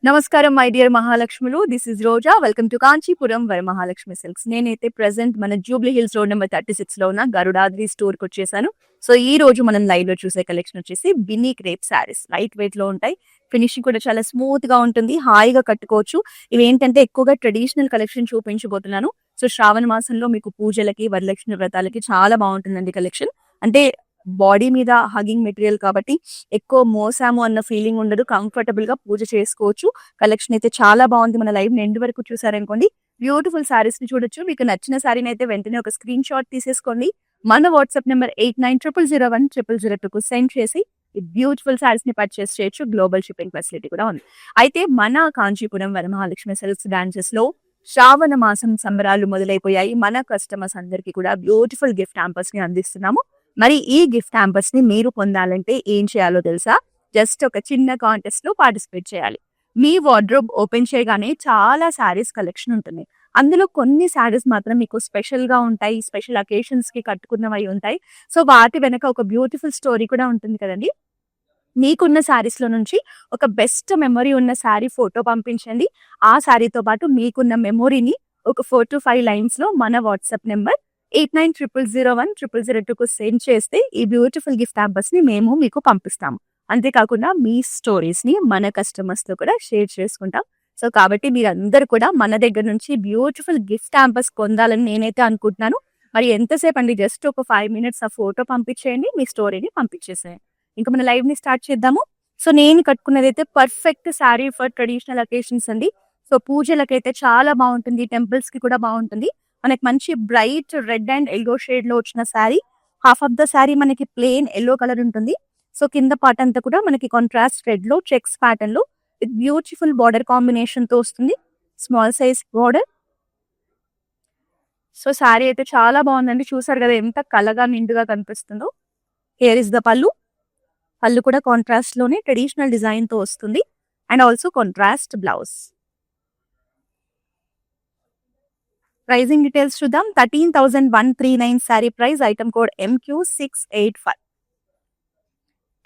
నమస్కారం my dear మహాలక్ష్ములు. This is Roja. Welcome to Kanchipuram Varamahalakshmi silks. నేనైతే ప్రెసెంట్ మన జూబ్లీ హిల్స్ రోడ్ నెంబర్ 36 లో ఉన్న గరుడాద్రి స్టోర్ కి వచ్చేసాను. సో ఈ రోజు మనం లైవ్ లో చూసే కలెక్షన్ వచ్చేసి Binny crepe saris. Light weight లో ఉంటాయి. ఫినిషింగ్ కూడా చాలా స్మూత్ గా ఉంటుంది. హాయిగా కట్టుకోవచ్చు. ఇవి ఏంటంటే ఎక్కువగా ట్రెడిషనల్ కలెక్షన్ చూపించబోతున్నాను. సో శ్రావణ మాసంలో మీకు పూజలకి, వరలక్ష్మి వ్రతాలకి చాలా బాగుంటుందండి కలెక్షన్. అంటే బాడీ మీద హగింగ్ మెటీరియల్ కాబట్టి ఎక్కువ మోసాము అన్న ఫీలింగ్ ఉండదు. కంఫర్టబుల్ గా పూజ చేసుకోవచ్చు. కలెక్షన్ అయితే చాలా బాగుంది. మన లైవ్ ఎండ్ వరకు చూసారనుకోండి, బ్యూటిఫుల్ సారీస్ ని చూడొచ్చు. మీకు నచ్చిన సారీని అయితే వెంటనే ఒక స్క్రీన్ షాట్ తీసేసుకోండి. మన వాట్సాప్ నెంబర్ 8900010002 కు సెండ్ చేసి ఈ బ్యూటిఫుల్ సారీస్ ని పర్చేస్ చేయొచ్చు. గ్లోబల్ షిప్పింగ్ ఫెసిలిటీ కూడా ఉంది. అయితే మన కాంచీపురం వరమహాలక్ష్మి సిల్క్స్ బ్రాంచెస్ లో శ్రావణ మాసం సంబరాలు మొదలైపోయాయి. మన కస్టమర్స్ అందరికీ కూడా బ్యూటిఫుల్ గిఫ్ట్ హ్యాంపర్స్ ని అందిస్తున్నాము. మరి ఈ గిఫ్ట్ హ్యాంపర్స్ ని మీరు పొందాలంటే ఏం చేయాలో తెలుసా? జస్ట్ ఒక చిన్న కాంటెస్ట్ లో పార్టిసిపేట్ చేయాలి. మీ వార్డ్రోబ్ ఓపెన్ చేయగానే చాలా శారీస్ కలెక్షన్ ఉంటుంది. అందులో కొన్ని శారీస్ మాత్రం మీకు స్పెషల్ గా ఉంటాయి. స్పెషల్ అకేషన్స్ కి కట్టుకున్నవి ఉంటాయి. సో వాటి వెనక ఒక బ్యూటిఫుల్ స్టోరీ కూడా ఉంటుంది కదండి. మీకున్న శారీస్ లో నుంచి ఒక బెస్ట్ మెమరీ ఉన్న శారీ ఫోటో పంపించండి. ఆ శారీతో పాటు మీకున్న మెమొరీని ఒక 4 to 5 లైన్స్ లో మన వాట్సాప్ నెంబర్ 8900010002 కు సెండ్ చేస్తే ఈ బ్యూటిఫుల్ గిఫ్ట్ హ్యాంపర్స్ ని మేము మీకు పంపిస్తాము. అంతేకాకుండా మీ స్టోరీస్ ని మన కస్టమర్స్ తో కూడా షేర్ చేసుకుంటాం. సో కాబట్టి మీరందరూ కూడా మన దగ్గర నుంచి బ్యూటిఫుల్ గిఫ్ట్ హ్యాంపర్స్ పొందాలని నేనైతే అనుకుంటున్నాను. మరి ఎంతసేపు అండి, జస్ట్ ఒక 5 minutes ఆ ఫోటో పంపించేయండి, మీ స్టోరీని పంపించేసేయండి. ఇంకా మన లైవ్ ని స్టార్ట్ చేద్దాము. సో నేను కట్టుకున్నది అయితే perfect sari for traditional occasions అండి. సో పూజలకైతే చాలా బాగుంటుంది. టెంపుల్స్ కి కూడా బాగుంటుంది. మనకి మంచి bright red and yellow shade లో వచ్చిన sari. Half of the sari మనకి ప్లెయిన్ ఎల్లో కలర్ ఉంటుంది. సో కింద పార్ట్ అంతా కూడా మనకి కాంట్రాస్ట్ రెడ్ లో చెక్స్ ప్యాటర్న్ లో విత్ బ్యూటిఫుల్ బార్డర్ కాంబినేషన్ తో వస్తుంది. Small size border. So sari అయితే చాలా బాగుందండి. చూసారు కదా ఎంత కలగా నిండుగా కనిపిస్తుందో. హియర్ ఇస్ ద పళ్ళు. పళ్ళు కూడా కాంట్రాస్ట్ లోనే ట్రెడిషనల్ డిజైన్ తో వస్తుంది. And also contrast blouse. Pricing details చూద్దాం. 13,139 sari price. Item code MQ685.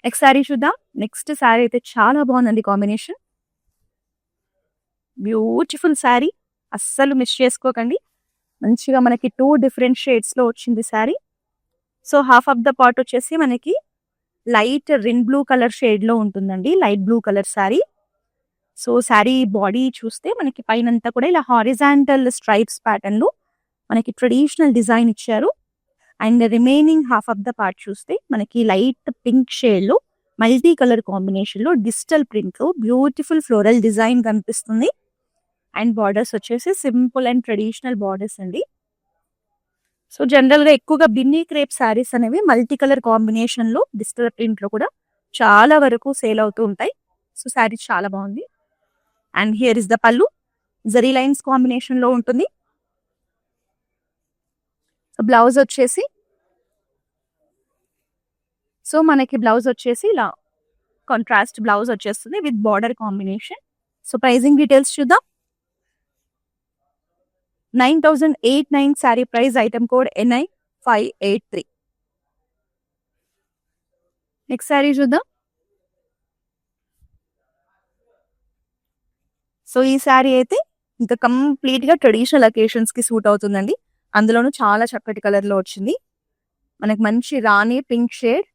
Next sari చూద్దాం. నెక్స్ట్ శారీ అయితే చాలా బాగుందండి కాంబినేషన్. బ్యూటిఫుల్ శారీ, అస్సలు మిస్ చేసుకోకండి. మంచిగా మనకి 2 డిఫరెంట్ షేడ్స్ లో వచ్చింది sari. So half of the part వచ్చేసి మనకి లైట్ రిన్ బ్లూ కలర్ షేడ్ లో ఉంటుందండి. Light blue colour sari. So sari body చూస్తే మనకి పైనంతా కూడా ఇలా హారిజాంటల్ స్ట్రైప్స్ ప్యాటర్న్ లో మనకి ట్రెడిషనల్ డిజైన్ ఇచ్చారు. And remaining half of the part చూస్తే మనకి లైట్ పింక్ షేడ్ లో మల్టీ కలర్ కాంబినేషన్ లో డిజిటల్ ప్రింట్ లో బ్యూటిఫుల్ ఫ్లోరల్ డిజైన్ కనిపిస్తుంది. అండ్ బార్డర్స్ వచ్చేసి సింపుల్ అండ్ ట్రెడిషనల్ బార్డర్స్ అండి. సో జనరల్ గా ఎక్కువగా బిన్నీ క్రేప్ శారీస్ అనేవి మల్టీ కలర్ కాంబినేషన్ లో డిజిటల్ ప్రింట్ లో కూడా చాలా వరకు సేల్ అవుతూ ఉంటాయి. సో శారీ చాలా బాగుంది. And here is the pallu. Zari lines combination లో ఉంటుంది. సో బ్లౌజ్ వచ్చేసి మనకి బ్లౌజ్ వచ్చేసి ఇలా కాంట్రాస్ట్ బ్లౌజ్ వచ్చేస్తుంది with border combination. So pricing details చూద్దాం. 9,809 sari price. Item code NI583. Next sari చూద్దాం. సో ఈ శారీ అయితే ఇంకా కంప్లీట్ గా ట్రెడిషనల్ అకేషన్స్ కి సూట్ అవుతుందండి. అందులోనూ చాలా చక్కటి కలర్ లో వచ్చింది. మనకి మంచి rani pink shade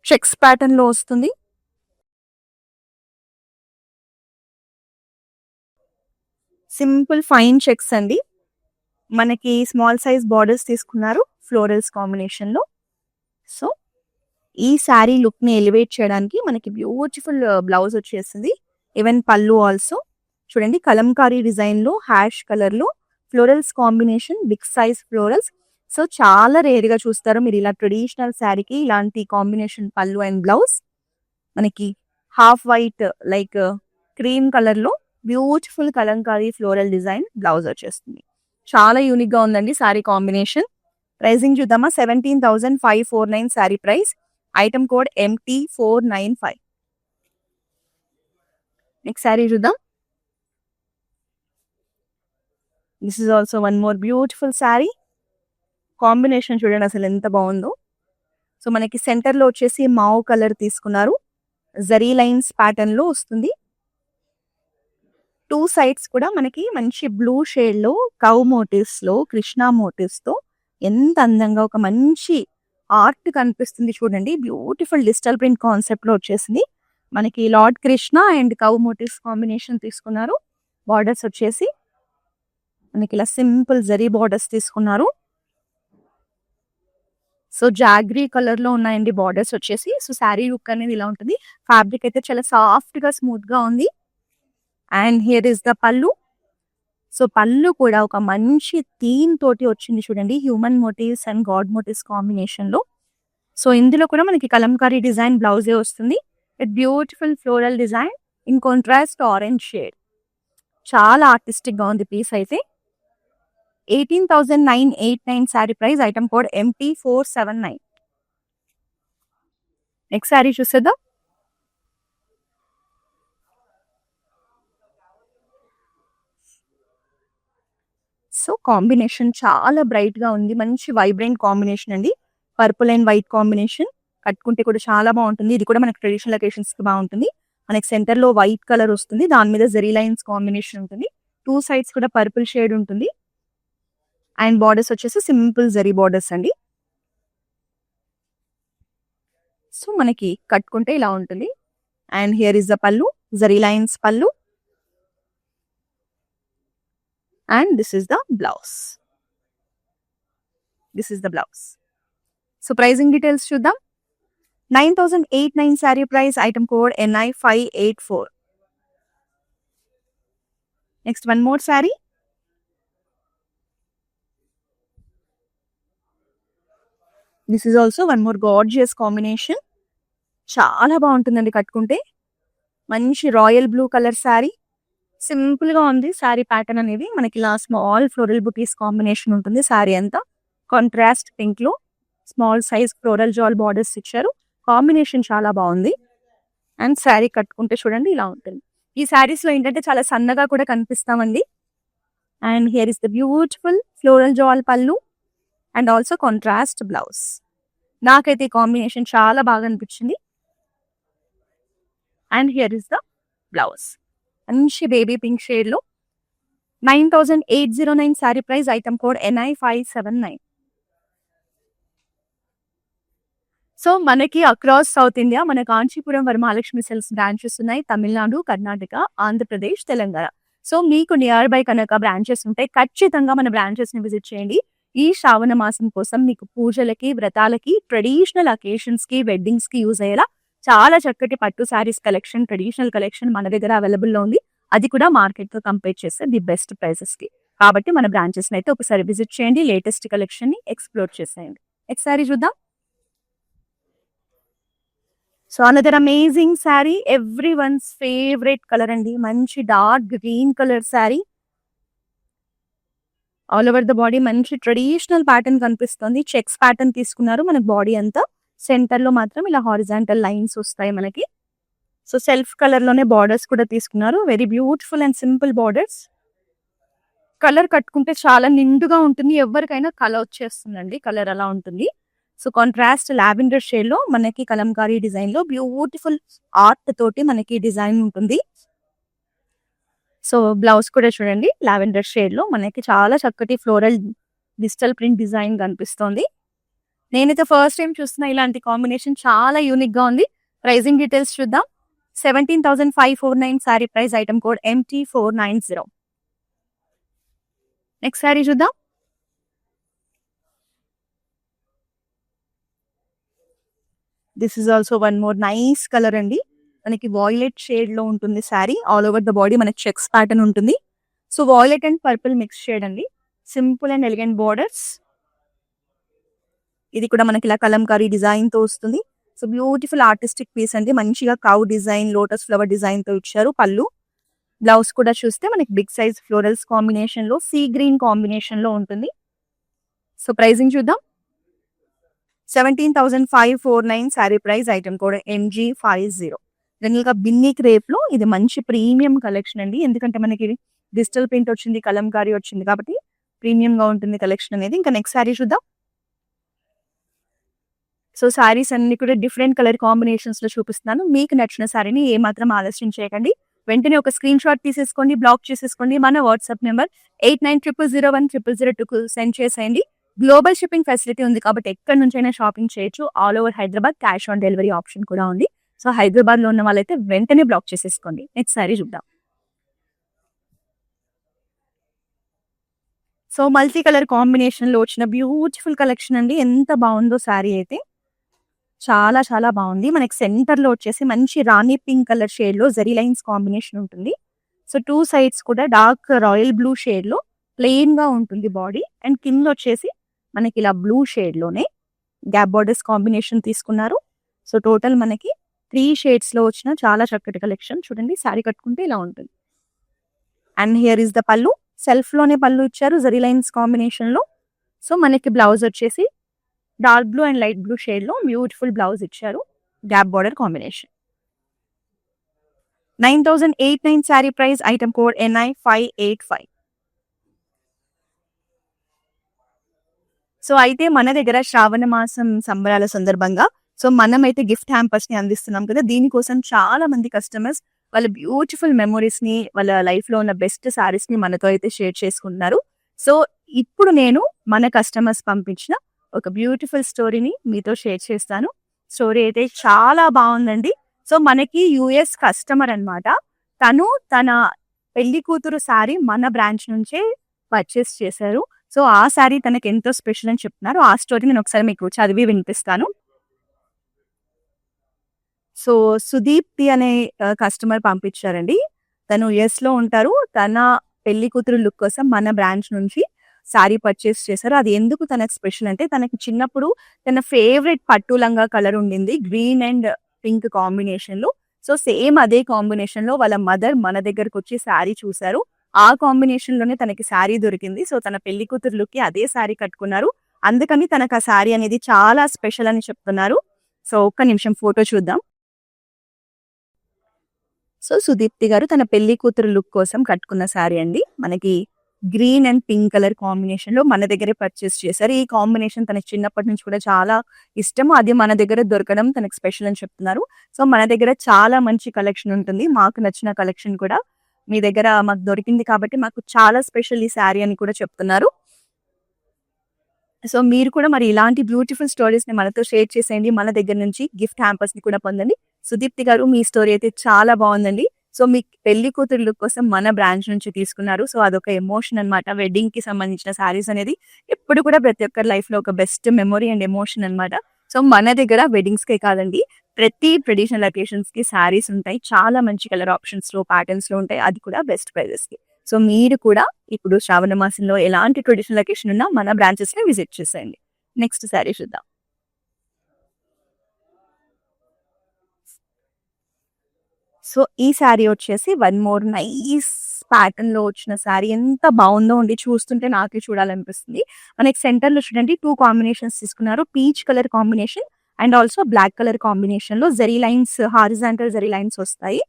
checks pattern లో వస్తుంది. సింపుల్ ఫైన్ చెక్స్ అండి. మనకి స్మాల్ సైజ్ బార్డర్స్ తీసుకున్నారు ఫ్లోరల్స్ కాంబినేషన్ లో. సో ఈ శారీ లుక్ ని ఎలివేట్ చేయడానికి మనకి బ్యూటిఫుల్ బ్లౌజ్ వచ్చేసింది. ఈవెన్ పళ్ళు ఆల్సో చూడండి, కలంకారీ డిజైన్ లో హ్యాష్ కలర్ లో florals combination, big size florals. So చాలా రేర్ గా చూస్తారు మీరు ఇలా ట్రెడిషనల్ శారీకి ఇలాంటి కాంబినేషన్ పళ్ళు అండ్ బ్లౌజ్. మనకి half white like cream colour లో beautiful Kalamkari floral design blouse వచ్చేస్తుంది. చాలా యూనిక్ గా ఉందండి శారీ కాంబినేషన్. ప్రైజింగ్ చూద్దామా. 17,549 sari price. Item code MT495. Next sari చూద్దాం. This is also one more beautiful sari. Combination చూడండి అసలు ఎంత బాగుందో. సో మనకి సెంటర్ లో వచ్చేసి మావ్ కలర్ తీసుకున్నారు. జరీ లైన్స్ ప్యాటర్న్ లో వస్తుంది. టూ సైడ్స్ కూడా మనకి మంచి బ్లూ షేడ్ లో కౌ మోటివ్స్ లో కృష్ణ మోటివ్స్ తో ఎంత అందంగా ఒక మంచి ఆర్ట్ కనిపిస్తుంది చూడండి. బ్యూటిఫుల్ డిజిటల్ ప్రింట్ కాన్సెప్ట్ లో వచ్చేసింది. మనకి lord Krishna and cow motifs combination తీసుకున్నారు. బార్డర్స్ వచ్చేసి మనకి ఇలా సింపుల్ జరీ బార్డర్స్ తీసుకున్నారు. సో జాగ్రీ కలర్ లో ఉన్నాయండి బార్డర్స్ వచ్చేసి. సో శారీ లుక్ అనేది ఇలా ఉంటుంది. ఫ్యాబ్రిక్ అయితే చాలా సాఫ్ట్ గా స్మూత్ గా ఉంది. And here is the pallu. So pallu కూడా ఒక మంచి థీమ్ తోటి వచ్చింది చూడండి. Human motives and god motives combination లో. సో ఇందులో కూడా మనకి కలంకారీ డిజైన్ బ్లౌజే వస్తుంది. Beautiful floral design in contrast orange shade. చాలా ఆర్టిస్టిక్ గా ఉంది పీస్ అయితే. 18,989 sari price. Item code MT479. Next sari చూసేద్దాం. సో కాంబినేషన్ చాలా బ్రైట్ గా ఉంది. మంచి వైబ్రెంట్ కాంబినేషన్ అండి. Purple and white combination. కట్టుకుంటే కూడా చాలా బాగుంటుంది. ఇది కూడా మనకి ట్రెడిషనల్ అకేషన్స్ కి బాగుంటుంది. మనకి సెంటర్ లో వైట్ కలర్ వస్తుంది. దాని మీద జెరీ లైన్స్ కాంబినేషన్ ఉంటుంది. టూ సైడ్స్ కూడా పర్పుల్ షేడ్ ఉంటుంది. అండ్ బార్డర్స్ వచ్చేసి సింపుల్ జరీ బార్డర్స్ అండి. సో మనకి కట్టుకుంటే ఇలా ఉంటుంది. And here is the pallu, zari lines pallu. And this is the blouse. This is the blouse. So pricing details చూద్దాం. 9,809 sari price. Item code NI584. Next one more sari. This is also one more gorgeous combination. చాలా బాగుంటుందండి కట్టుకుంటే. మంచి royal blue colour sari. Simple గా ఉంది sari pattern అనేది. మనకి ఇలా స్మాల్ ఫ్లోరల్ బుటీస్ కాంబినేషన్ ఉంటుంది. శారీ అంతా కాంట్రాస్ట్ పింక్ లో small size floral jaal borders ఇచ్చారు. కాంబినేషన్ చాలా బాగుంది. అండ్ శారీ కట్టుకుంటే చూడండి ఇలా ఉంటుంది. ఈ శారీస్ లో ఏంటంటే చాలా సన్నగా కూడా కనిపిస్తామండి. And here is the beautiful floral jaal pallu and also contrast blouse. నాకైతే ఈ కాంబినేషన్ చాలా బాగా అనిపించింది. And here is the blouse. మంచి బేబీ పింక్ షేడ్ లో. 9,809 sari price. Item code NI579. So మనకి అక్రాస్ సౌత్ ఇండియా మన కాంచీపురం వరమహాలక్ష్మి సిల్క్స్ బ్రాంచెస్ ఉన్నాయి. తమిళనాడు, కర్ణాటక, ఆంధ్రప్రదేశ్, తెలంగాణ. సో మీకు నియర్ బై కనుక బ్రాంచెస్ ఉంటే ఖచ్చితంగా మన బ్రాంచెస్ ని విజిట్ చేయండి. ఈ శ్రావణ మాసం కోసం మీకు పూజలకి, వ్రతాలకి, ట్రెడిషనల్ అకేషన్స్ కి, వెడ్డింగ్స్ కి యూజ్ అయ్యేలా చాలా చక్కటి పట్టు శారీస్ కలెక్షన్, ట్రెడిషనల్ కలెక్షన్ మన దగ్గర అవైలబుల్ లో ఉంది. అది కూడా మార్కెట్ తో కంపేర్ చేస్తే ది బెస్ట్ ప్రైసెస్ కి. కాబట్టి మన బ్రాంచెస్ అయితే ఒకసారి విజిట్ చేయండి. లేటెస్ట్ కలెక్షన్ ని ఎక్స్ప్లోర్ చేసేయండి. నెక్స్ట్ శారీ చూద్దాం. So another amazing sari. Every once favourite colour అండి. మంచి dark green colour sari. All over the body మంచి ట్రెడిషనల్ ప్యాటర్న్ కనిపిస్తుంది. చెక్స్ ప్యాటర్న్ తీసుకున్నారు మనకి బాడీ అంతా. సెంటర్ లో మాత్రం ఇలా హారిజాంటల్ లైన్స్ వస్తాయి మనకి. సో సెల్ఫ్ కలర్ లోనే బార్డర్స్ కూడా తీసుకున్నారు. Very beautiful and simple borders. Colour కట్టుకుంటే చాలా నిండుగా ఉంటుంది. ఎవరికైనా కలర్ వచ్చేస్తుందండి. కలర్ అలా ఉంటుంది. సో కాంట్రాస్ట్ లావెండర్ షేడ్ లో మనకి కలంకారీ డిజైన్ లో బ్యూటిఫుల్ ఆర్ట్ తోటి మనకి డిజైన్ ఉంటుంది. సో బ్లౌజ్ కూడా చూడండి లావెండర్ షేడ్ లో మనకి చాలా చక్కటి ఫ్లోరల్ డిజిటల్ ప్రింట్ డిజైన్ కనిపిస్తోంది. నేనైతే ఫస్ట్ టైం చూస్తున్నా ఇలాంటి కాంబినేషన్. చాలా యూనిక్ గా ఉంది. ప్రైజింగ్ డీటెయిల్స్ చూద్దాం. 17,549 sari price. Item code MT490. Next sari చూద్దాం. This is also one more nice colour అండి. మనకి వాయిలెట్ షేడ్ లో ఉంటుంది sari. All over the body మనకి చెక్స్ ప్యాటర్న్ ఉంటుంది. So violet and purple mix shade అండి. Simple and elegant borders. ఇది కూడా మనకి ఇలా కలంకారీ డిజైన్ తో వస్తుంది. సో బ్యూటిఫుల్ ఆర్టిస్టిక్ పీస్ అండి. మంచిగా cow design, lotus flower design తో ఇచ్చారు. పళ్ళు, బ్లౌజ్ కూడా చూస్తే మనకి బిగ్ సైజ్ ఫ్లోరల్స్ కాంబినేషన్ లో, సీ గ్రీన్ కాంబినేషన్ లో ఉంటుంది. సో ప్రైజింగ్ చూద్దాం. 17,549 sari price. Item code MG50. General గా బిన్నీ క్రేప్ లో ఇది మంచి ప్రీమియం కలెక్షన్ అండి. ఎందుకంటే మనకి డిజిటల్ ప్రింట్ వచ్చింది, కలంకారీ వచ్చింది కాబట్టి ప్రీమియం గా ఉంటుంది కలెక్షన్ అనేది. ఇంకా నెక్స్ట్ శారీ చూద్దాం. సో శారీస్ అన్ని కూడా డిఫరెంట్ కలర్ కాంబినేషన్స్ లో చూపిస్తున్నాను. మీకు నచ్చిన శారీని ఏ మాత్రం ఆలస్యం చేయకండి. వెంటనే ఒక స్క్రీన్ షాట్ తీసేసుకోండి, బ్లాక్ చేసేసుకోండి. మన వాట్సాప్ నెంబర్ 8900010002కు సెండ్ చేసేయండి. గ్లోబల్ షిప్పింగ్ ఫెసిలిటీ ఉంది కాబట్టి ఎక్కడి నుంచైనా షాపింగ్ చేయొచ్చు. All over Hyderabad cash on delivery option కూడా ఉంది. సో హైదరాబాద్లో ఉన్న వాళ్ళైతే వెంటనే బ్లాక్ చేసేసుకోండి. నెక్స్ట్ సారీ చూద్దాం. సో మల్టీ కలర్ కాంబినేషన్లో వచ్చిన బ్యూటిఫుల్ కలెక్షన్ అండి. ఎంత బాగుందో శారీ అయితే, చాలా చాలా బాగుంది. మనకి సెంటర్లో వచ్చేసి మంచి రాణి పింక్ కలర్ షేడ్లో జరీ లైన్స్ కాంబినేషన్ ఉంటుంది. సో 2 సైడ్స్ కూడా డార్క్ రాయల్ బ్లూ షేడ్లో ప్లెయిన్గా ఉంటుంది బాడీ. అండ్ కింద వచ్చేసి మనకి ఇలా బ్లూ షేడ్లోనే గ్యాప్ బార్డర్స్ కాంబినేషన్ తీసుకున్నారు. సో టోటల్ మనకి 3 షేడ్స్లో వచ్చిన చాలా చక్కటి కలెక్షన్. చూడండి, శారీ కట్టుకుంటే ఇలా ఉంటుంది. అండ్ హియర్ ఇస్ ద పళ్ళు. సెల్ఫ్లోనే పళ్ళు ఇచ్చారు జరీ లైన్స్ కాంబినేషన్లో. సో మనకి బ్లౌజ్ వచ్చేసి dark blue and light blue షేడ్లో బ్యూటిఫుల్ బ్లౌజ్ ఇచ్చారు. Gap border combination. 9089 sari price. Item code NI585. So అయితే మన దగ్గర శ్రావణ మాసం సంబరాల సందర్భంగా సో మనమైతే గిఫ్ట్ హ్యాంపర్స్ ని అందిస్తున్నాం కదా. దీనికోసం చాలా మంది కస్టమర్స్ వాళ్ళ బ్యూటిఫుల్ మెమొరీస్ ని, వాళ్ళ లైఫ్ లో ఉన్న బెస్ట్ సారీస్ ని మనతో అయితే షేర్ చేసుకుంటున్నారు. సో ఇప్పుడు నేను మన కస్టమర్స్ పంపించిన ఒక బ్యూటిఫుల్ స్టోరీని మీతో షేర్ చేస్తాను. స్టోరీ అయితే చాలా బాగుందండి. సో మనకి యుఎస్ కస్టమర్ అన్నమాట. తను తన పెళ్లి కూతురు సారీ మన బ్రాంచ్ నుంచే పర్చేస్ చేశారు. సో ఆ సారీ తనకి ఎంతో స్పెషల్ అని చెప్తున్నారు. ఆ స్టోరీ నేను ఒకసారి మీకు చదివి వినిపిస్తాను. సో సుదీప్తి అనే కస్టమర్ పంపించారండి. తను యుఎస్ లో ఉంటారు. తన పెళ్లి కూతురు లుక్ కోసం మన బ్రాంచ్ నుంచి సారీ పర్చేస్ చేశారు. అది ఎందుకు తనకు స్పెషల్ అంటే, తనకి చిన్నప్పుడు తన ఫేవరెట్ పట్టు లంగా కలర్ ఉండింది, గ్రీన్ అండ్ పింక్ కాంబినేషన్ లో. సో సేమ్ అదే కాంబినేషన్ లో వాళ్ళ మదర్ మన దగ్గరకు వచ్చి శారీ చూశారు. ఆ కాంబినేషన్ లోనే తనకి శారీ దొరికింది. సో తన పెళ్లి కూతురు లుక్ కి అదే శారీ కట్టుకున్నారు. అందుకని తనకు ఆ శారీ అనేది చాలా స్పెషల్ అని చెప్తున్నారు. సో ఒక్క నిమిషం ఫోటో చూద్దాం. సో సుదీప్తి గారు తన పెళ్లి కూతురు లుక్ కోసం కట్టుకున్న శారీ అండి. మనకి green and pink colour combination లో మన దగ్గరే పర్చేస్ చేశారు. ఈ కాంబినేషన్ తనకి చిన్నప్పటి నుంచి కూడా చాలా ఇష్టం. అది మన దగ్గర దొరకడం తనకి స్పెషల్ అని చెప్తున్నారు. సో మన దగ్గర చాలా మంచి కలెక్షన్ ఉంటుంది. మాకు నచ్చిన కలెక్షన్ కూడా మీ దగ్గర మాకు దొరికింది కాబట్టి మాకు చాలా స్పెషల్ ఈ శారీ అని కూడా చెప్తున్నారు. సో మీరు కూడా మరి ఇలాంటి బ్యూటిఫుల్ స్టోరీస్ ని మనతో షేర్ చేసేయండి. మన దగ్గర నుంచి గిఫ్ట్ హ్యాంపర్స్ ని కూడా పొందండి. సుదీప్తి గారు, మీ స్టోరీ అయితే చాలా బాగుందండి. సో మీ పెళ్లి కూతురు లుక్ కోసం మన బ్రాంచ్ నుంచి తీసుకున్నారు. సో అదొక ఎమోషన్ అన్నమాట. వెడ్డింగ్ కి సంబంధించిన శారీస్ అనేది ఎప్పుడు కూడా ప్రతి ఒక్కరి లైఫ్ లో ఒక బెస్ట్ మెమొరీ అండ్ ఎమోషన్ అన్నమాట. సో మన దగ్గర వెడ్డింగ్స్ కే కాదండి, ప్రతి ట్రెడిషనల్ అకేషన్స్ కి శారీస్ ఉంటాయి. చాలా మంచి కలర్ ఆప్షన్స్ లో, ప్యాటర్న్స్ లో ఉంటాయి. అది కూడా బెస్ట్ ప్రైజెస్ కి. సో మీరు కూడా ఇప్పుడు శ్రావణ మాసంలో ఎలాంటి ట్రెడిషనల్ అకేషన్ ఉన్నా మన బ్రాంచెస్ ని విజిట్ చేసేయండి. నెక్స్ట్ శారీ చూద్దాం. సో ఈ శారీ వచ్చేసి వన్ మోర్ నైస్ ప్యాటర్న్ లో వచ్చిన శారీ. ఎంత బాగుందో అండి, చూస్తుంటే నాకే చూడాలనిపిస్తుంది. మనకి సెంటర్ లో చూడండి 2 కాంబినేషన్స్ తీసుకున్నారు. Peach colour combination and also black colour combination లో zari lines, horizontal zari lines వస్తాయి.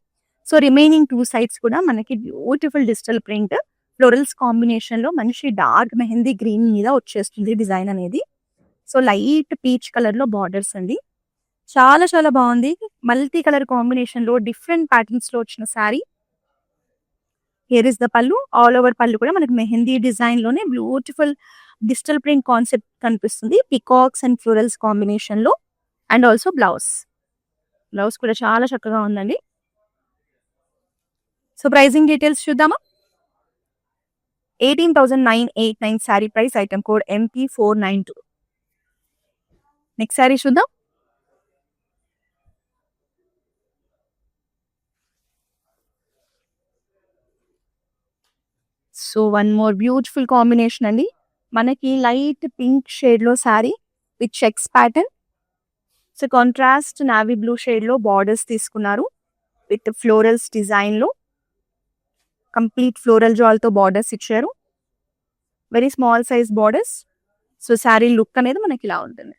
సో రిమైనింగ్ 2 సైడ్స్ కూడా మనకి beautiful digital print florals combination లో మంచి డార్క్ మెహందీ గ్రీన్ మీద వచ్చేస్తుంది డిజైన్ అనేది. సో లైట్ పీచ్ కలర్ లో బార్డర్స్ అండి. చాలా చాలా బాగుంది. మల్టీ కలర్ కాంబినేషన్ లో డిఫరెంట్ ప్యాటర్న్స్ లో వచ్చిన sari. Here is the pallu. All over pallu కూడా మనకి మెహందీ డిజైన్ లోనే బ్యూటిఫుల్ డిజిటల్ ప్రింట్ కాన్సెప్ట్ కనిపిస్తుంది. పికాక్స్ అండ్ ఫ్లోరల్స్ కాంబినేషన్ లో. అండ్ ఆల్సో బ్లౌజ్ కూడా చాలా చక్కగా ఉందండి. సో ప్రైజింగ్ డీటెయిల్స్ చూద్దామా. 18,989 sari price. Item code MP492. Next sari చూద్దాం. So one more beautiful combination అండి. మనకి లైట్ పింక్ షేడ్ లో sari with checks pattern. So contrast navy blue shade లో బార్డర్స్ తీసుకున్నారు విత్ ఫ్లోరల్స్ డిజైన్ లో. కంప్లీట్ ఫ్లోరల్ జాల్ తో బార్డర్స్ ఇచ్చారు. Very small size borders. So sari look అనేది మనకి ఇలా ఉంటుంది.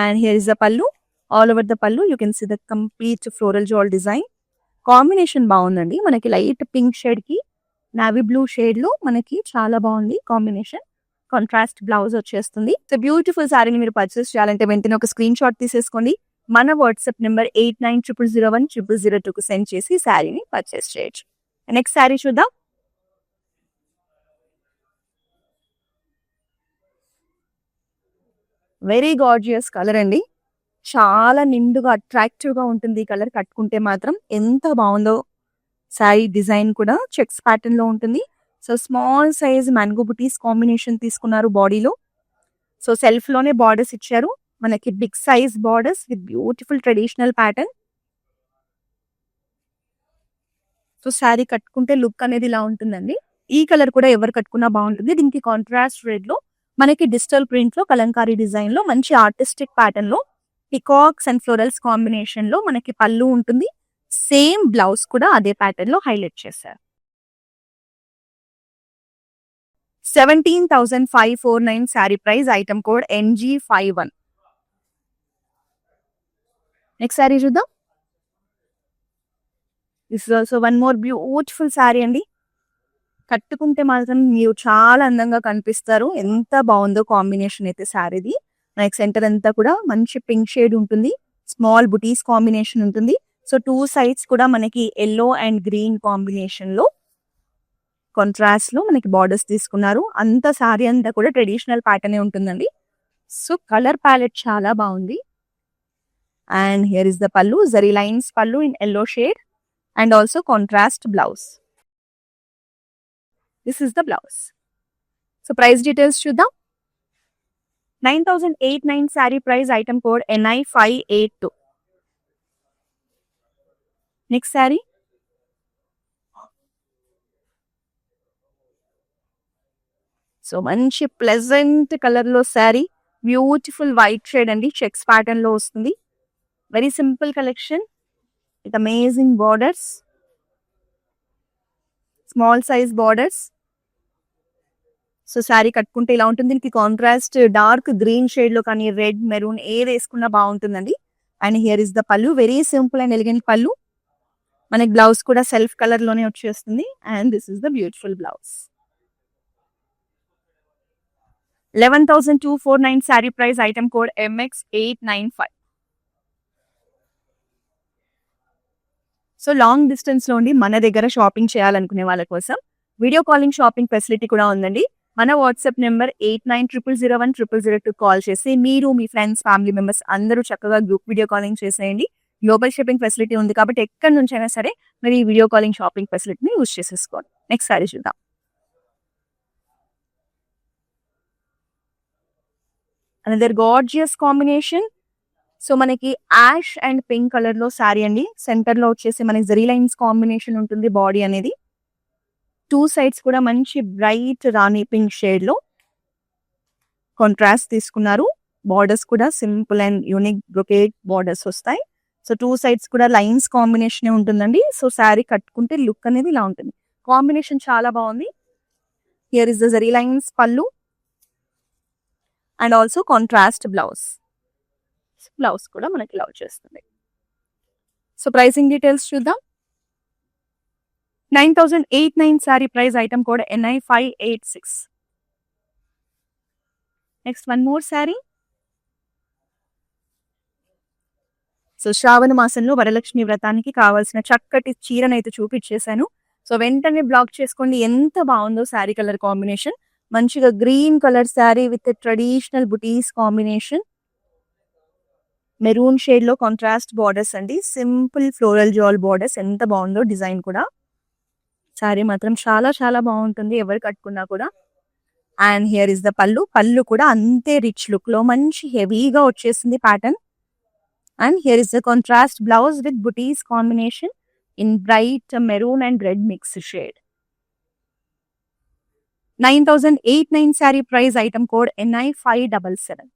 And here is the pallu. All over the pallu you can see the complete floral jaal design. Combination బాగుందండి. మనకి లైట్ పింక్ షేడ్ కి నావీ బ్లూ షేడ్ లో మనకి చాలా బాగుంది కాంబినేషన్. కాంట్రాస్ట్ బ్లౌజ్ వచ్చేస్తుంది. సో బ్యూటిఫుల్ శారీని మీరు పర్చేస్ చేయాలంటే వెంటనే ఒక స్క్రీన్ షాట్ తీసేసుకోండి. మన వాట్సాప్ నెంబర్ 8900010002కు సెండ్ చేసి శారీని పర్చేస్ చేయొచ్చు. నెక్స్ట్ శారీ చూద్దాం. వెరీ గార్జియస్ కలర్ అండి. చాలా నిండుగా అట్రాక్టివ్గా ఉంటుంది ఈ కలర్. కట్టుకుంటే మాత్రం ఎంత బాగుందో. శారీ డిజైన్ కూడా చెక్స్ ప్యాటర్న్ లో ఉంటుంది. So small size mango butis combination తీసుకున్నారు బాడీలో. సో సెల్ఫ్ లోనే బార్డర్స్ ఇచ్చారు. మనకి big size borders with beautiful traditional pattern. So sari కట్టుకుంటే లుక్ అనేది ఇలా ఉంటుందండి. ఈ కలర్ కూడా ఎవరు కట్టుకున్నా బాగుంటుంది. దీనికి కాంట్రాస్ట్ రెడ్ లో మనకి డిజిటల్ ప్రింట్ లో కలంకారీ డిజైన్ లో మంచి ఆర్టిస్టిక్ ప్యాటర్న్ లో పికాక్స్ అండ్ ఫ్లోరల్స్ కాంబినేషన్ లో మనకి పళ్ళు ఉంటుంది. సేమ్ బ్లౌజ్ కూడా అదే ప్యాటర్న్ లో హైలైట్ చేశారు. 17,549 sari price. Item code NG51. Next sari చూద్దాం. This is also one more beautiful sari అండి. కట్టుకుంటే మాత్రం మీరు చాలా అందంగా కనిపిస్తారు. ఎంత బాగుందో కాంబినేషన్ అయితే శారీది. నెక్స్ట్ సెంటర్ అంతా కూడా మంచి పింక్ షేడ్ ఉంటుంది. స్మాల్ బుటీస్ కాంబినేషన్ ఉంటుంది. సో టూ సైడ్స్ కూడా మనకి ఎల్లో అండ్ గ్రీన్ కాంబినేషన్ లో కాంట్రాస్ట్ లో మనకి బార్డర్స్ తీసుకున్నారు. అంత శారీ అంతా కూడా ట్రెడిషనల్ ప్యాటర్న్ ఉంటుందండి. సో కలర్ ప్యాలెట్ చాలా బాగుంది. అండ్ హియర్ ఇస్ ద పల్లు. జరీ లైన్స్ పల్లు in yellow shade and also contrast blouse. This is the blouse. So price details చూద్దాం. 9,089 sari price. Item code NI582. Next sari. So మంచి ప్లెజెంట్ కలర్ లో sari. Beautiful white shade అండి. Checks pattern లో వస్తుంది. Very simple collection with amazing borders. Small size borders. So sari కట్టుకుంటే ఇలా ఉంటుంది. దీనికి కాంట్రాస్ట్ డార్క్ గ్రీన్ షేడ్ లో కానీ రెడ్ మెరూన్ ఏది వేసుకున్నా బాగుంటుందండి. అండ్ హియర్ ఇస్ ద పల్లు. వెరీ సింపుల్ అండ్ ఎలిగెంట్ పల్లు. మనకి బ్లౌజ్ కూడా సెల్ఫ్ కలర్ లోనే వచ్చేస్తుంది. And this is the beautiful blouse. 11,249 sari price. Item code MX895. So long distance లో ఉండి మన దగ్గర షాపింగ్ చేయాలనుకునే వాళ్ళ కోసం వీడియో కాలింగ్ షాపింగ్ ఫెసిలిటీ కూడా ఉందండి. మన వాట్సాప్ నెంబర్ 8900010002 కాల్ చేసి మీరు మీ ఫ్రెండ్స్ ఫ్యామిలీ మెంబర్స్ అందరూ చక్కగా గ్రూప్ వీడియో కాలింగ్ చేసేయండి. గ్లోబల్ షిప్పింగ్ ఫెసిలిటీ ఉంది కాబట్టి ఎక్కడి నుంచైనా సరే మీరు ఈ వీడియో కాలింగ్ షాపింగ్ ఫెసిలిటీని యూజ్ చేసేసుకోండి. నెక్స్ట్ సారీ చూద్దాం. Another gorgeous combination. సో మనకి యాష్ అండ్ పింక్ కలర్ లో శారీ అండి. సెంటర్ లో వచ్చేసి మనకి జరీ లైన్స్ కాంబినేషన్ ఉంటుంది. బాడీ అనేది టూ సైడ్స్ కూడా మంచి బ్రైట్ రాణి పింక్ షేడ్ లో కాంట్రాస్ట్ తీసుకున్నారు. బార్డర్స్ కూడా simple and unique brocade borders వస్తాయి. సో టూ సైడ్స్ కూడా లైన్స్ కాంబినేషన్ ఉంటుందండి. సో శారీ కట్టుకుంటే లుక్ అనేది ఇలా ఉంటుంది. కాంబినేషన్ చాలా బాగుంది. Here is the zari lines pallu and also contrast blouse. Blouse కూడా మనకి ఇలా వచ్చేస్తుంది. సో ప్రైసింగ్ డీటెయిల్స్ చూద్దాం. 9,089 sari price. Item code NI586. Next one more sari. So Shravana మాసంలో వరలక్ష్మి వ్రతానికి కావాల్సిన చక్కటి చీరనైతే చూపించేశాను. సో వెంటనే బ్లాక్ చేసుకోండి. ఎంత బాగుందో శారీ కలర్ కాంబినేషన్. మంచిగా green colour sari with traditional butis combination. Maroon shade లో కాంట్రాస్ట్ బార్డర్స్ అండి. Simple floral jaal borders. ఎంత బాగుందో డిజైన్ కూడా. శారీ మాత్రం చాలా చాలా బాగుంటుంది ఎవరు కట్టుకున్నా కూడా. అండ్ హియర్ ఇస్ ద పల్లు. పల్లు కూడా అంతే రిచ్ లుక్ లో మంచి హెవీగా వచ్చేసింది pattern. And here is the contrast blouse with butis combination in bright maroon and red mix shade. 9,089 sari price. Item code NI577.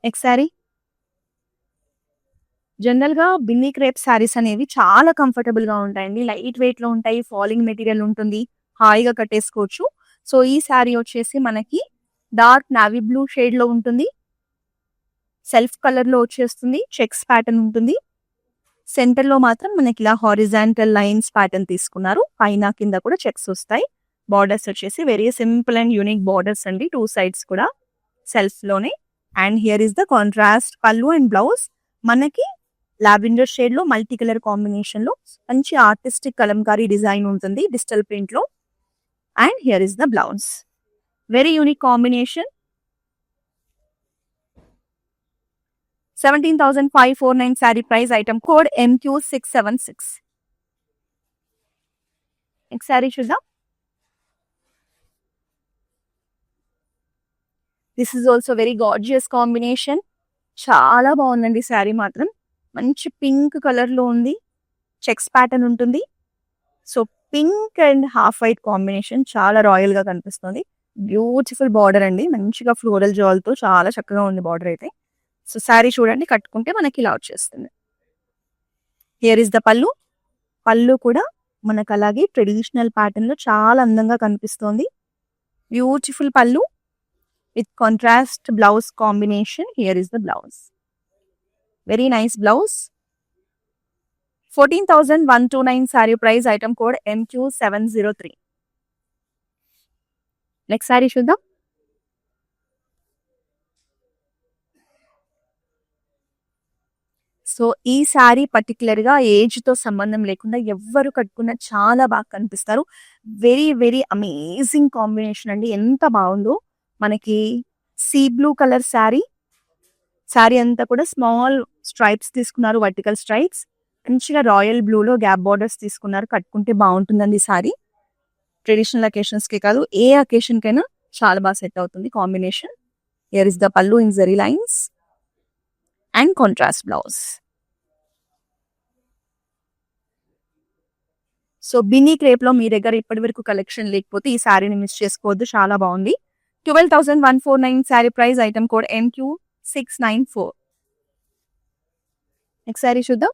Next sari. General గా బిన్నీ క్రేప్ శారీస్ అనేవి చాలా కంఫర్టబుల్ గా ఉంటాయండి. లైట్ వెయిట్ లో ఉంటాయి. ఫాలింగ్ మెటీరియల్ ఉంటుంది. హాయిగా కట్టేసుకోవచ్చు. సో ఈ శారీ వచ్చేసి మనకి డార్క్ నావీ బ్లూ షేడ్ లో ఉంటుంది. సెల్ఫ్ కలర్ లో వచ్చేస్తుంది. చెక్స్ ప్యాటర్న్ ఉంటుంది. సెంటర్ లో మాత్రం మనకి ఇలా హారిజాంటల్ లైన్స్ ప్యాటర్న్ తీసుకున్నారు. పైన కింద కూడా చెక్స్ వస్తాయి. బార్డర్స్ వచ్చేసి very simple and unique borders అండి. టూ సైడ్స్ కూడా సెల్ఫ్ లోనే and here is the contrast pallu and blouse. మనకి లావెండర్ షేడ్ లో మల్టీ కలర్ కాంబినేషన్ లో మంచి ఆర్టిస్టిక్ కలంకారీ డిజైన్ ఉంటుంది డిజిటల్ ప్రింట్ లో. And here is the blouse. Very unique combination. 17,549 sari price. Item code MQ676. Next sari చూద్దాం. This is also very gorgeous combination. చాలా బాగుందండి శారీ మాత్రం. మంచి పింక్ కలర్ లో ఉంది. చెక్స్ ప్యాటర్న్ ఉంటుంది. So pink and half white combination చాలా రాయల్ గా కనిపిస్తుంది. బ్యూటిఫుల్ బార్డర్ అండి. మంచిగా ఫ్లోరల్ జాల్ తో చాలా చక్కగా ఉంది బార్డర్ అయితే. సో శారీ చూడండి, కట్టుకుంటే మనకి ఇలా వచ్చేస్తుంది. హియర్ ఇస్ ద పల్లు. పల్లు కూడా మనకు అలాగే ట్రెడిషనల్ ప్యాటర్న్ లో చాలా అందంగా కనిపిస్తోంది. బ్యూటిఫుల్ పల్లు with contrast blouse combination. Here is the blouse. Very nice blouse. 14,129 sari price. Item code MQ703. Next sari చూద్దాం. సో ఈ శారీ పర్టికులర్ గా ఏజ్ తో సంబంధం లేకుండా ఎవ్వరు కట్టుకున్నా చాలా బాగా కనిపిస్తారు. వెరీ వెరీ అమేజింగ్ కాంబినేషన్ అండి. ఎంత బాగుందో. మనకి sea blue colour sari. Sari అంతా కూడా స్మాల్ స్ట్రైప్స్ తీసుకున్నారు, వర్టికల్ స్ట్రైప్స్. మంచిగా రాయల్ బ్లూలో గ్యాప్ బార్డర్స్ తీసుకున్నారు. కట్టుకుంటే బాగుంటుందండి ఈ శారీ. ట్రెడిషనల్ అకేషన్స్ కి కాదు, ఏ అకేషన్ కైనా చాలా బాగా సెట్ అవుతుంది కాంబినేషన్. హియర్ ఇస్ ద పల్లు in zari lines and contrast blouse. So Binny crepe లో మీ దగ్గర ఇప్పటి వరకు కలెక్షన్ లేకపోతే ఈ శారీని మిస్ చేసుకోవద్దు. చాలా బాగుంది. 12,149 sari price. Item code MQ694. Next sari చూద్దాం.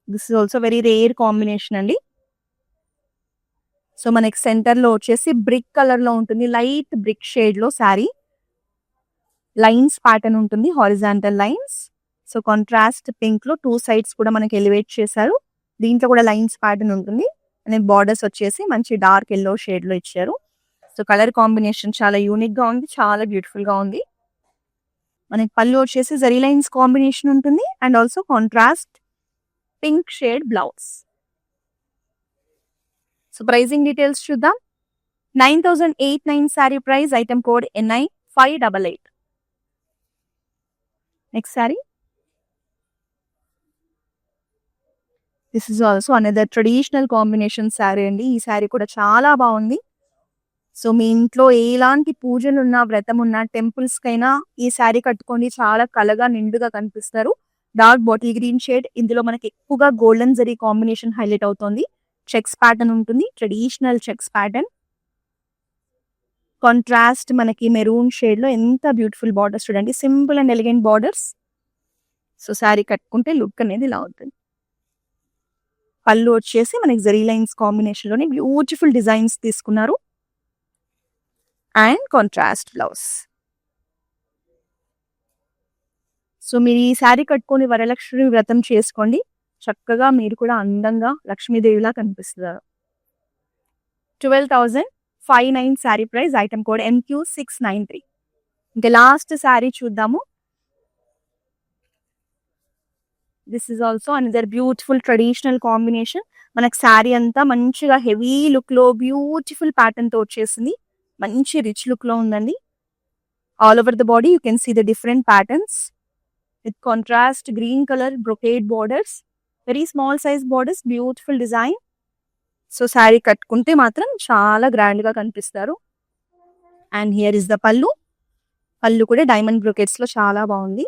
This is also very rare combination అండి. సో మనకి సెంటర్ లో వచ్చేసి బ్రిక్ కలర్ లో ఉంటుంది. లైట్ బ్రిక్ షేడ్ లో శారీ. లైన్స్ ప్యాటర్న్ ఉంటుంది, horizontal lines. So contrast pink లో 2 సైడ్స్ కూడా మనకి ఎలివేట్ చేశారు. దీంట్లో కూడా లైన్స్ ప్యాటర్న్ ఉంటుంది. అండ్ బార్డర్స్ వచ్చేసి మంచి డార్క్ ఎల్లో షేడ్ లో ఇచ్చారు. సో కలర్ కాంబినేషన్ చాలా యూనిక్ గా ఉంది, చాలా బ్యూటిఫుల్ గా ఉంది. మనకి పళ్ళు వచ్చేసి జరీ లైన్స్ కాంబినేషన్ ఉంటుంది and also contrast pink shade blouse. So pricing details చూద్దాం. 9,809 sari price. Item code NI588. Next sari. This is also another traditional combination sari అండి. ఈ శారీ కూడా చాలా బాగుంది. సో మీ ఇంట్లో ఎలాంటి పూజలు ఉన్నా, వ్రతం ఉన్నా, టెంపుల్స్ కైనా ఈ శారీ కట్టుకొని చాలా కలగా నిండుగా కనిపిస్తారు. Dark bottle green shade. ఇందులో మనకి ఎక్కువగా గోల్డెన్ జరీ కాంబినేషన్ హైలైట్ అవుతుంది. చెక్స్ ప్యాటర్న్ ఉంటుంది, ట్రెడిషనల్ చెక్స్ ప్యాటర్న్. కాంట్రాస్ట్ మనకి మెరూన్ షేడ్ లో ఎంత బ్యూటిఫుల్ బార్డర్స్ చూడండి. Simple and elegant borders. So sari కట్టుకుంటే లుక్ అనేది ఇలా ఉంటుంది. పళ్ళు వచ్చేసి మనకి జరీ లైన్స్ కాంబినేషన్ లోనే బ్యూటిఫుల్ డిజైన్స్ తీసుకున్నారు అండ్ కాంట్రాస్ట్ బ్లౌజ్. సో మీరు ఈ శారీ కట్టుకొని వరలక్ష్మి వ్రతం చేసుకోండి. చక్కగా మీరు కూడా అందంగా లక్ష్మీదేవిలా కనిపిస్తారు. 12,509 sari price. Item code MQ693. ఇంకా లాస్ట్ శారీ చూద్దాము. This is also another beautiful traditional combination. మనకు శారీ అంతా మంచిగా హెవీ లుక్ లో బ్యూటిఫుల్ ప్యాటర్న్ తో వచ్చేసింది. మంచి రిచ్ లుక్ లో ఉందండి. All over the body you can see the different patterns with contrast green colour brocade borders. Very small size borders, beautiful design. So sari కట్టుకుంటే మాత్రం చాలా గ్రాండ్ గా కనిపిస్తారు. అండ్ హియర్ ఇస్ ద పల్లు. పల్లు కూడా డైమండ్ బ్రొకెట్స్ లో చాలా బాగుంది.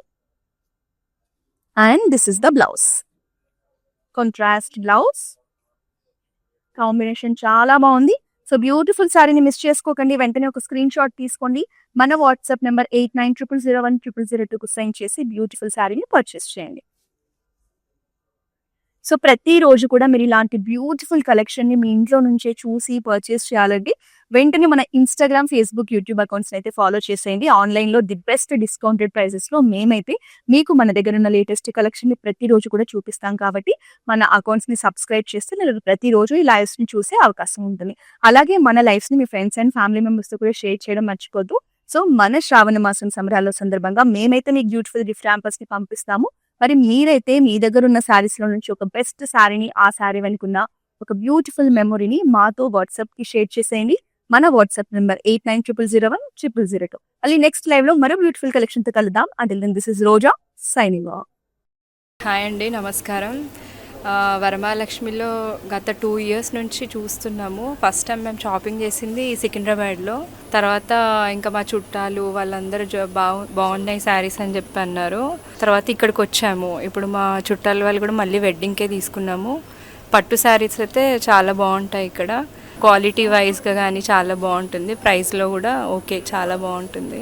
And this is the blouse. Contrast blouse combination చాలా బాగుంది. సో బ్యూటిఫుల్ శారీని మిస్ చేసుకోకండి. వెంటనే ఒక స్క్రీన్ షాట్ తీసుకోండి. మన వాట్సాప్ నెంబర్ 8900010002కు సెండ్ చేసి బ్యూటిఫుల్ శారీని పర్చేస్ చేయండి. సో ప్రతిరోజు కూడా మీరు ఇలాంటి బ్యూటిఫుల్ కలెక్షన్ ని మీ ఇంట్లో నుంచే చూసి పర్చేస్ చేయాలండి. వెంటనే మన ఇన్స్టాగ్రామ్, ఫేస్బుక్, యూట్యూబ్ అకౌంట్స్ అయితే ఫాలో చేసేయండి. ఆన్లైన్ లో ది బెస్ట్ డిస్కౌంటెడ్ ప్రైసెస్ లో మేమైతే మీకు మన దగ్గర ఉన్న లేటెస్ట్ కలెక్షన్ ని ప్రతిరోజు కూడా చూపిస్తాం కాబట్టి మన అకౌంట్స్ ని సబ్స్క్రైబ్ చేస్తే మీరు ప్రతిరోజు ఈ లైవ్స్ ని చూసే అవకాశం ఉంటుంది. అలాగే మన లైవ్స్ ని మీ ఫ్రెండ్స్ అండ్ ఫ్యామిలీ మెంబర్స్ తో కూడా షేర్ చేయడం మర్చిపోద్దు. సో మన శ్రావణ మాసం సంబరాల సందర్భంగా మేమైతే మీకు బ్యూటిఫుల్ గిఫ్ట్ హ్యాంపర్స్ ని పంపిస్తాము. మరి మీరైతే మీ దగ్గర ఉన్న శారీస్ లో నుంచి ఒక బెస్ట్ శారీని, ఆ శారీ వెనుకున్న ఒక బ్యూటిఫుల్ మెమొరీని మాతో వాట్సాప్ కి షేర్ చేసేయండి. మన వాట్సాప్ నెంబర్ 8900010002. మళ్ళీ నెక్స్ట్ లైవ్ లో మరో బ్యూటిఫుల్ కలెక్షన్ తో కలుద్దాం. Until then this is Roja signing off. Hi అండి, నమస్కారం. వరమహాలక్ష్మిలో గత 2 years నుంచి చూస్తున్నాము. ఫస్ట్ టైం మేము షాపింగ్ చేసింది సికింద్రాబాద్లో. తర్వాత ఇంకా మా చుట్టాలు వాళ్ళందరూ బాగున్నాయి శారీస్ అని చెప్పి అన్నారు. తర్వాత ఇక్కడికి వచ్చాము. ఇప్పుడు మా చుట్టాల వాళ్ళు కూడా మళ్ళీ వెడ్డింగ్కే తీసుకున్నాము. పట్టు శారీస్ అయితే చాలా బాగుంటాయి ఇక్కడ. క్వాలిటీ వైజ్గా కానీ చాలా బాగుంటుంది. ప్రైస్లో కూడా ఓకే, చాలా బాగుంటుంది.